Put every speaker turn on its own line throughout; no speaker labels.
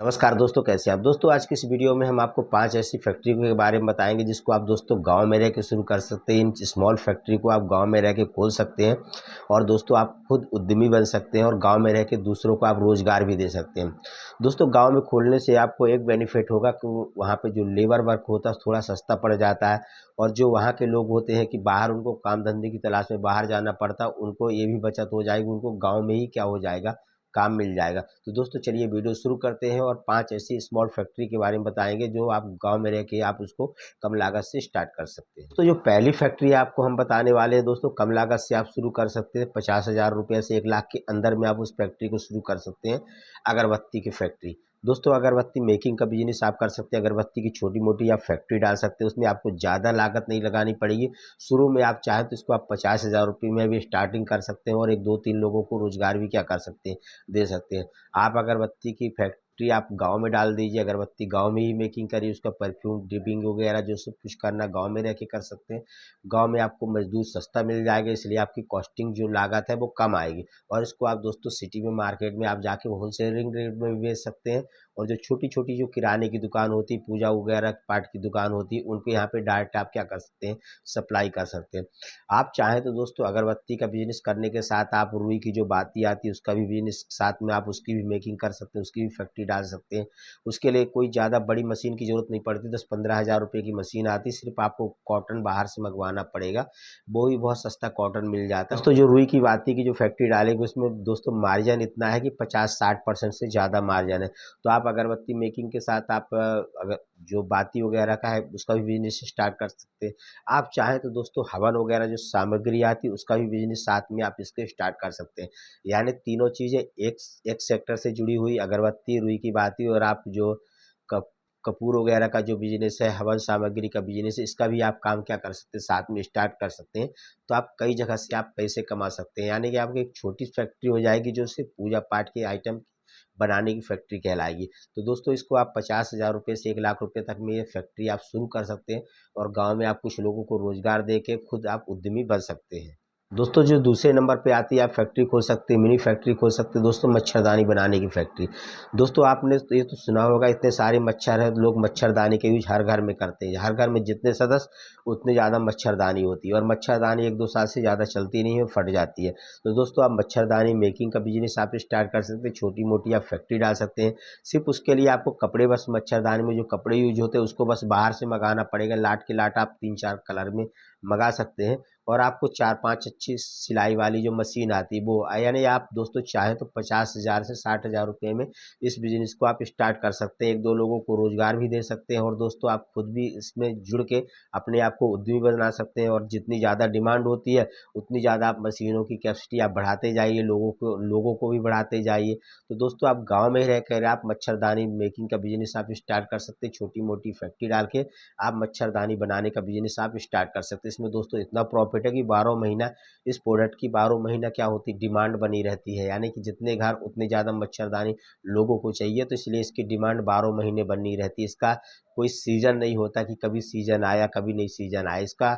नमस्कार दोस्तों, कैसे हैं आप। दोस्तों आज की इस वीडियो में हम आपको 5 ऐसी फैक्ट्री के बारे में बताएंगे जिसको आप दोस्तों गांव में रह के शुरू कर सकते हैं। इन स्मॉल फैक्ट्री को आप गांव में रह के खोल सकते हैं और दोस्तों आप खुद उद्यमी बन सकते हैं और गांव में रह के दूसरों को आप रोजगार भी दे सकते हैं। दोस्तों गांव में खोलने से आपको एक बेनिफिट होगा कि वहाँ पे जो लेबर वर्क होता है थोड़ा सस्ता पड़ जाता है और जो वहाँ के लोग होते हैं कि बाहर उनको काम धंधे की तलाश में बाहर जाना पड़ता है, उनको ये भी बचत हो जाएगी, उनको गाँव में ही क्या हो जाएगा, काम मिल जाएगा। तो दोस्तों चलिए वीडियो शुरू करते हैं और 5 ऐसी स्मॉल फैक्ट्री के बारे में बताएंगे जो आप गांव में रह के आप उसको कम लागत से स्टार्ट कर सकते हैं। तो जो पहली फैक्ट्री आपको हम बताने वाले हैं दोस्तों, कम लागत से आप शुरू कर सकते हैं। 50,000 रुपये से 1 लाख के अंदर में आप उस फैक्ट्री को शुरू कर सकते हैं। अगरबत्ती की फैक्ट्री। दोस्तों अगरबत्ती मेकिंग का बिजनेस आप कर सकते हैं। अगरबत्ती की छोटी मोटी आप फैक्ट्री डाल सकते हैं, उसमें आपको ज़्यादा लागत नहीं लगानी पड़ेगी। शुरू में आप चाहें तो इसको आप 50,000 रुपये में भी स्टार्टिंग कर सकते हैं और एक दो तीन लोगों को रोजगार भी क्या कर सकते हैं, दे सकते हैं। आप अगरबत्ती की फैक्ट्री आप गांव में डाल दीजिए, अगरबत्ती गांव में ही मेकिंग करिए, उसका परफ्यूम डिबिंग वगैरह जो सब कुछ करना गांव में रह के कर सकते हैं। गांव में आपको मजदूर सस्ता मिल जाएगा, इसलिए आपकी कॉस्टिंग जो लागत है वो कम आएगी। और इसको आप दोस्तों सिटी में मार्केट में आप जाके होलसेलिंग रेट में भी बेच सकते हैं। और जो छोटी छोटी जो किराने की दुकान होती है, पूजा वगैरह पाठ की दुकान होती है, उनके यहाँ पे डायरेक्ट आप क्या कर सकते हैं, सप्लाई कर सकते हैं। आप चाहें तो दोस्तों अगरबत्ती का बिजनेस करने के साथ आप रुई की जो बाती आती है उसका भी बिजनेस साथ में आप उसकी भी मेकिंग कर सकते हैं, उसकी भी फैक्ट्री डाल सकते हैं। उसके लिए कोई ज़्यादा बड़ी मशीन की ज़रूरत नहीं पड़ती, 10-15 हज़ार रुपये की मशीन आती है, सिर्फ आपको कॉटन बाहर से मंगवाना पड़ेगा, वो भी बहुत सस्ता कॉटन मिल जाता है। दोस्तों जो रुई की बाती की जो फैक्ट्री डालेंगे उसमें दोस्तों मार्जिन इतना है कि 50-60% से ज़्यादा मार्जिन है। तो आप अगरबत्ती मेकिंग के साथ आप अगर जो बाती वगैरह का है उसका भी बिजनेस स्टार्ट कर सकते हैं। आप चाहें तो दोस्तों हवन वगैरह जो सामग्री आती है उसका भी बिजनेस साथ में आप इसके स्टार्ट कर सकते हैं। यानी तीनों चीज़ें एक एक सेक्टर से जुड़ी हुई, अगरबत्ती, रुई की बाती और आप जो कप कपूर वगैरह का जो बिजनेस है, हवन सामग्री का बिजनेस है, इसका भी आप काम क्या कर सकते हैं, साथ में स्टार्ट कर सकते हैं। तो आप कई जगह से आप पैसे कमा सकते हैं, यानी कि आपकी एक छोटी फैक्ट्री हो जाएगी जो सिर्फ पूजा पाठ के आइटम बनाने की फैक्ट्री कहलाएगी। तो दोस्तों इसको आप 50,000 रुपये से 1 लाख रुपये तक में ये फैक्ट्री आप शुरू कर सकते हैं और गांव में आप कुछ लोगों को रोजगार दे के खुद आप उद्यमी बन सकते हैं। दोस्तों जो दूसरे नंबर पे आती है, आप फैक्ट्री खोल सकते हैं, मिनी फैक्ट्री खोल सकते हैं दोस्तों, मच्छरदानी बनाने की फैक्ट्री। दोस्तों आपने तो ये तो सुना होगा, इतने सारे मच्छर है, लोग मच्छरदानी के यूज हर घर में करते हैं। हर घर में जितने सदस्य उतने ज़्यादा मच्छरदानी होती है और मच्छरदानी 1-2 साल से ज़्यादा चलती नहीं है, फट जाती है। तो दोस्तों आप मच्छरदानी मेकिंग का बिजनेस आप स्टार्ट कर सकते हैं, छोटी मोटी आप फैक्ट्री डाल सकते हैं। सिर्फ उसके लिए आपको कपड़े, बस मच्छरदानी में जो कपड़े यूज होते हैं उसको बस बाहर से मंगाना पड़ेगा, लाट के लाट आप 3-4 कलर में मंगा सकते हैं। और आपको 4-5 अच्छी सिलाई वाली जो मशीन आती है वो, यानी आप दोस्तों चाहें तो 50,000 से 60,000 रुपये में इस बिजनेस को आप स्टार्ट कर सकते हैं। 1-2 लोगों को रोजगार भी दे सकते हैं और दोस्तों आप खुद भी इसमें जुड़ के अपने आप को उद्यमी बना सकते हैं। और जितनी ज़्यादा डिमांड होती है उतनी ज़्यादा आप मशीनों की कैपेसिटी आप बढ़ाते जाइए, लोगों को भी बढ़ाते जाइए। तो दोस्तों आप गाँव में ही रह कर आप मच्छरदानी मेकिंग का बिजनेस आप स्टार्ट कर सकते हैं। छोटी मोटी फैक्ट्री डाल के आप मच्छरदानी बनाने का बिजनेस आप स्टार्ट कर सकते हैं। इसमें दोस्तों इतना प्रॉफिट है कि 12 महीना इस प्रोडक्ट की 12 महीना क्या होती है, डिमांड बनी रहती है। यानी कि जितने घर उतने ज़्यादा मच्छरदानी लोगों को चाहिए, तो इसलिए इसकी डिमांड 12 महीने बनी रहती है। इसका कोई सीजन नहीं होता कि कभी सीजन आया कभी नहीं सीजन आया। इसका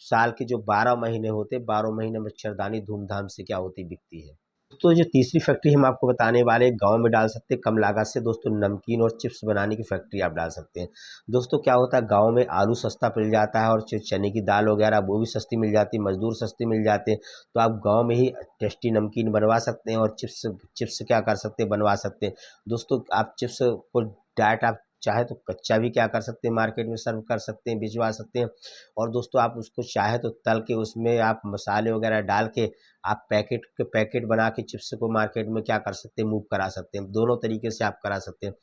साल के जो 12 महीने होते, 12 महीने मच्छरदानी धूमधाम से क्या होती, बिकती है। तो जो तीसरी फैक्ट्री हम आपको बताने वाले हैं, गांव में डाल सकते हैं कम लागत से दोस्तों, नमकीन और चिप्स बनाने की फैक्ट्री आप डाल सकते हैं। दोस्तों क्या होता है, गांव में आलू सस्ता मिल जाता है और चने की दाल वगैरह वो भी सस्ती मिल जाती है, मजदूर सस्ते मिल जाते हैं। तो आप गांव में ही टेस्टी नमकीन बनवा सकते हैं और चिप्स चिप्स क्या कर सकते हैं, बनवा सकते हैं। दोस्तों आप चिप्स को डायरेक्ट आप चाहे तो कच्चा भी क्या कर सकते हैं, मार्केट में सर्व कर सकते हैं, भिजवा सकते हैं। और दोस्तों आप उसको चाहे तो तल के उसमें आप मसाले वगैरह डाल के आप पैकेट के पैकेट बना के चिप्स को मार्केट में क्या कर सकते हैं, मूव करा सकते हैं। दोनों तरीके से आप करा सकते हैं।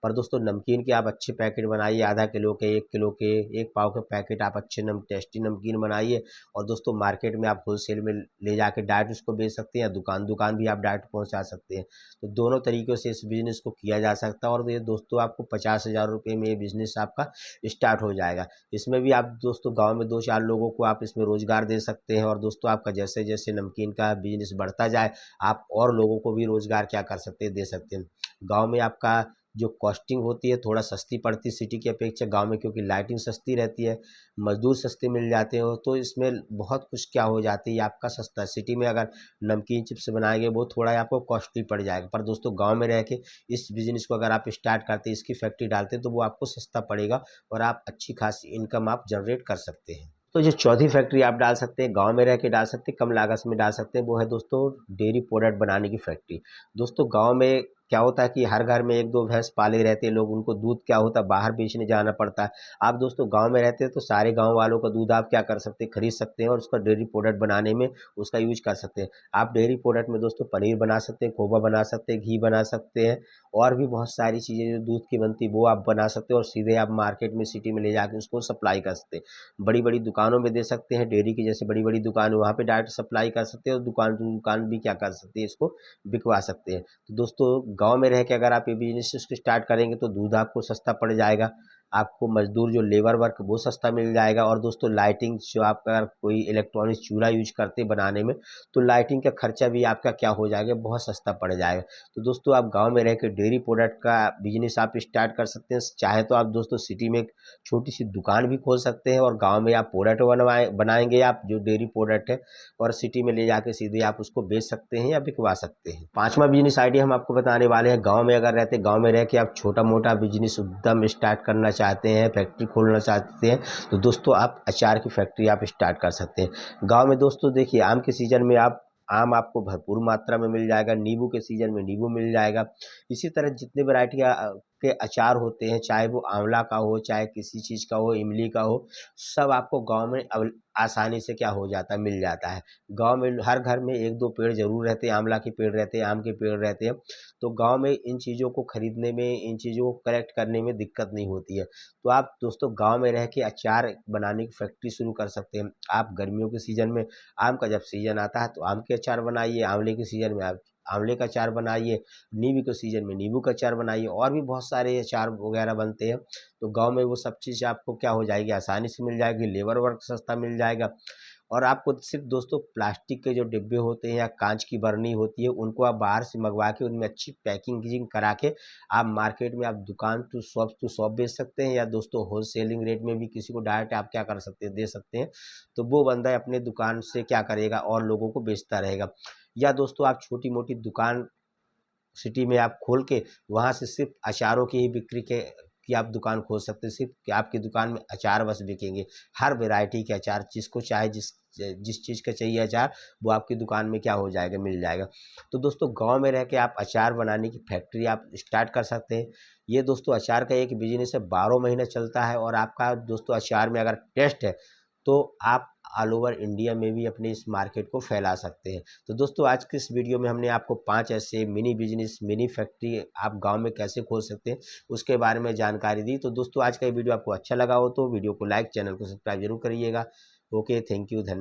पर दोस्तों नमकीन के आप अच्छे पैकेट बनाइए, आधा किलो के, 1 किलो के, 1 पाव के पैकेट आप अच्छे टेस्टी नमकीन बनाइए। और दोस्तों मार्केट में आप होलसेल में ले जाके डायरेक्ट उसको बेच सकते हैं या दुकान दुकान भी आप डायरेक्ट पहुंचा सकते हैं। तो दोनों तरीक़ों से इस बिज़नेस को किया जा सकता है और ये दोस्तों आपको 50,000 रुपये में ये बिज़नेस आपका स्टार्ट हो जाएगा। इसमें भी आप दोस्तों गाँव में 2-4 लोगों को आप इसमें रोज़गार दे सकते हैं और दोस्तों आपका जैसे-जैसे नमकीन का बिज़नेस बढ़ता जाए, आप और लोगों को भी रोज़गार क्या कर सकते हैं, दे सकते हैं। गाँव में आपका जो कॉस्टिंग होती है थोड़ा सस्ती पड़ती है सिटी की अपेक्षा गांव में, क्योंकि लाइटिंग सस्ती रहती है, मजदूर सस्ते मिल जाते हो, तो इसमें बहुत कुछ क्या हो जाती है आपका सस्ता। सिटी में अगर नमकीन चिप्स बनाएंगे वो थोड़ा आपको कॉस्टली पड़ जाएगा, पर दोस्तों गाँव में रह के इस बिज़नेस को अगर आप स्टार्ट करते हैं, इसकी फैक्ट्री डालते हैं, तो वो आपको सस्ता पड़ेगा और आप अच्छी खासी इनकम आप जनरेट कर सकते हैं। तो जो चौथी फैक्ट्री आप डाल सकते हैं, गांव में रह के डाल सकते हैं, कम लागत में डाल सकते हैं, वो है दोस्तों डेयरी प्रोडक्ट बनाने की फैक्ट्री। दोस्तों गांव में क्या होता है कि हर घर में एक दो भैंस पाले रहते हैं लोग, उनको दूध क्या होता है बाहर बेचने जाना पड़ता है। आप दोस्तों गांव में रहते हैं तो सारे गांव वालों का दूध आप क्या कर सकते हैं, खरीद सकते हैं और उसका डेयरी प्रोडक्ट बनाने में उसका यूज कर सकते हैं। आप डेयरी प्रोडक्ट में दोस्तों पनीर बना सकते हैं, खोवा बना सकते हैं, घी बना सकते हैं, और भी बहुत सारी चीज़ें जो दूध की बनती है वो आप बना सकते हैं और सीधे आप मार्केट में सिटी में ले जाके उसको सप्लाई कर सकते हैं। बड़ी बड़ी दुकानों में दे सकते हैं, डेयरी की जैसे बड़ी बड़ी दुकान है वहाँ पे डायरेक्ट सप्लाई कर सकते हैं और दुकान टू दुकान भी क्या कर सकते हैं, इसको बिकवा सकते हैं। तो दोस्तों गांव में रह के अगर आप ये बिजनेस स्टार्ट करेंगे तो दूध आपको सस्ता पड़ जाएगा, आपको मजदूर जो लेबर वर्क वो सस्ता मिल जाएगा, और दोस्तों लाइटिंग जो आप अगर कोई इलेक्ट्रॉनिक चूल्हा यूज करते हैं बनाने में, तो लाइटिंग का खर्चा भी आपका क्या हो जाएगा, बहुत सस्ता पड़ जाएगा। तो दोस्तों आप गांव में रह के डेयरी प्रोडक्ट का बिजनेस आप स्टार्ट कर सकते हैं। चाहे तो आप दोस्तों सिटी में एक छोटी सी दुकान भी खोल सकते हैं और गाँव में आप प्रोडक्ट बनाएंगे आप जो डेयरी प्रोडक्ट है, और सिटी में ले जाके सीधे आप उसको बेच सकते हैं या बिकवा सकते हैं। पांचवा बिजनेस आइडिया हम आपको बताने वाले हैं, गांव में अगर रहते हैं, गांव में रह के आप छोटा मोटा बिजनेस उद्यम स्टार्ट करना चाहते हैं, फैक्ट्री खोलना चाहते हैं, तो दोस्तों आप अचार की फैक्ट्री आप स्टार्ट कर सकते हैं। गांव में दोस्तों देखिए आम के सीजन में आप आम आपको भरपूर मात्रा में मिल जाएगा, नींबू के सीजन में नींबू मिल जाएगा। इसी तरह जितने वैरायटी के अचार होते हैं, चाहे वो आंवला का हो, चाहे किसी चीज़ का हो, इमली का हो, सब आपको गांव में आसानी से क्या हो जाता है, मिल जाता है। गांव में हर घर में एक दो पेड़ जरूर रहते हैं, आंवला के पेड़ रहते हैं, आम के पेड़ रहते हैं, तो गांव में इन चीज़ों को खरीदने में, इन चीज़ों को कलेक्ट करने में दिक्कत नहीं होती है। तो आप दोस्तों गांव में रह के अचार बनाने की फैक्ट्री शुरू कर सकते हैं। आप गर्मियों के सीजन में आम का जब सीजन आता है तो आम के अचार बनाइए, आंवले के सीजन में आप आंवले का अचार बनाइए, नींबू के सीजन में नींबू का अचार बनाइए, और भी बहुत सारे अचार वगैरह बनते हैं। तो गांव में वो सब चीज़ आपको क्या हो जाएगी, आसानी से मिल जाएगी, लेबर वर्क सस्ता मिल जाएगा। और आपको सिर्फ दोस्तों प्लास्टिक के जो डिब्बे होते हैं या कांच की बर्नी होती है, उनको आप बाहर से मंगवा के उनमें अच्छी पैकिंग करा के आप मार्केट में आप दुकान टू शॉप बेच सकते हैं, या दोस्तों होलसेलिंग रेट में भी किसी को डायरेक्ट आप क्या कर सकते हैं, दे सकते हैं। तो वो बंदा अपने दुकान से क्या करेगा और लोगों को बेचता रहेगा। या दोस्तों आप छोटी मोटी दुकान सिटी में आप खोल के वहाँ से सिर्फ अचारों की ही बिक्री के की आप दुकान खोल सकते हैं, सिर्फ कि आपकी दुकान में अचार बस बिकेंगे, हर वैरायटी के अचार, जिसको चाहे जिस जिस चीज़ का चाहिए अचार, वो आपकी दुकान में क्या हो जाएगा, मिल जाएगा। तो दोस्तों गांव में रह के आप अचार बनाने की फैक्ट्री आप स्टार्ट कर सकते हैं। ये दोस्तों अचार का एक बिजनेस है, 12 महीने चलता है, और आपका दोस्तों अचार में अगर टेस्ट है तो आप ऑल ओवर इंडिया में भी अपने इस मार्केट को फैला सकते हैं। तो दोस्तों आज के इस वीडियो में हमने आपको 5 ऐसे मिनी बिजनेस, मिनी फैक्ट्री आप गांव में कैसे खोल सकते हैं उसके बारे में जानकारी दी। तो दोस्तों आज का ये वीडियो आपको अच्छा लगा हो तो वीडियो को लाइक, चैनल को सब्सक्राइब जरूर करिएगा। ओके, थैंक यू, धन्यवाद।